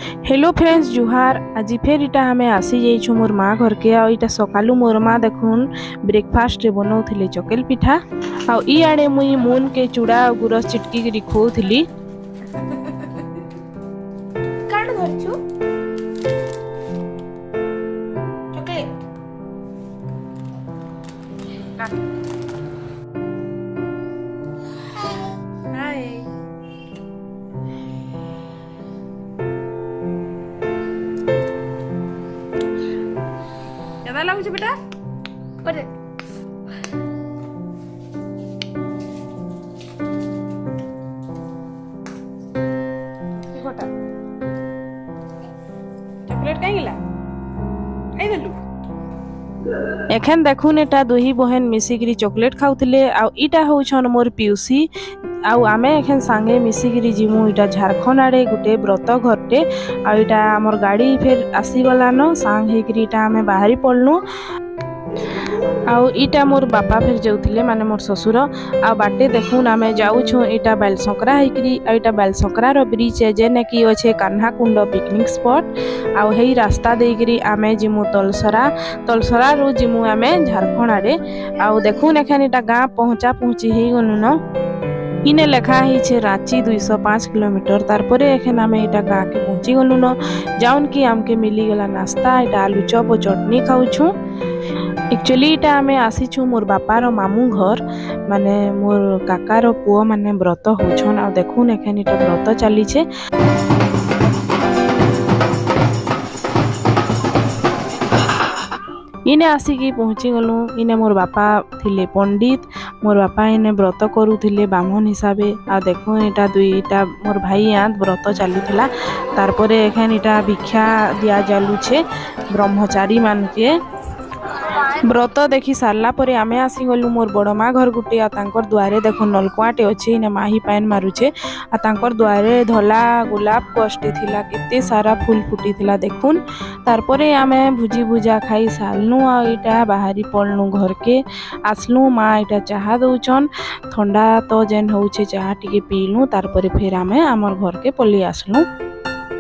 Hello friends जुहार। आज फिर इटा हमें आसी जाइछु मोर माँ घर के आ इटा सकालू मोर माँ देखुन ब्रेकफास्ट रे बनाउथिले चकेल पिठा आ ई आड़े मुई मून के चूड़ा और गुरस चिटकी करी खोउथिली। काट धरछु चॉकलेट हाय केदा लागुछ बेटा परे कोटा चॉकलेट काई गेला आई देलु एखन देखुन एटा दुही बहन मिसिकरी चॉकलेट खाउथिले आ इटा होछन मोर पिउसी आउ आमे एखन सांगे मिसिकरी जिमु इटा झारखंड आड़े गुटे व्रत घरटे आ इटा हमर गाड़ी फिर आसी गलानो सांग हेकरी इटा आमे बाहरी पड़नु आउ इटा मोर बापा फिर जाउथिले माने मोर ससुर आ बाटे देखुन आमे जाउछु इटा बाल संकरा हेकरी आ इटा बाल संकरा रो ब्रिज है जेने की अछि कान्हा कुंड पिकनिक स्पॉट आउ हेई रास्ता देकरी आमे जिमु तलसरा रो जिमु आमे झारखंड आड़े आउ देखुन एखन इटा गाँ पहुंची हेई गनु न इने लेखा है रांची 205 किलोमीटर तारपरे एखन आमे इटा गाँ के पहुंची गनु न जाउन की आमके मिली गला नाश्ता इटा आलू चॉप और चटनी खाउछु। एक्चुअली इटा आमे आसीछु मोर बापार मामू घर माने मोर काकार पुओ माने व्रत होछन आ देखुन एखन इटा व्रत चली छे। इने आसिकी पहुँची गलु इने मोर बापा थिले पंडित मोर बापा इने व्रत करूथिले ब्राह्मण हिसाबे आ देखुन इटा दुईटा मोर भाई आंत व्रत चलुथिला तारपरे एखन इटा भिक्षा दिया जालु छे ब्रह्मचारी मान के व्रत देखी सारला परे आमे आसी गलु मोर बड़ माँ घर गुटे आ तांकर द्वारे देखुन नलकुआटे अछि इने माही पान मारुछे आ तांकर द्वारे धला गुलाब कष्टे थिला केते सारा फूल फुटी थिला देखुन तारपरे आमे भुजी भुजा खाई सालनु आ इटा बाहरी पड़नु घर के आसलु माँ इटा चाहा दउछन ठंडा तो जेन होउछे चाहा टिके पीलु तारपरे फिर आमे हमर घर के पली आसलु।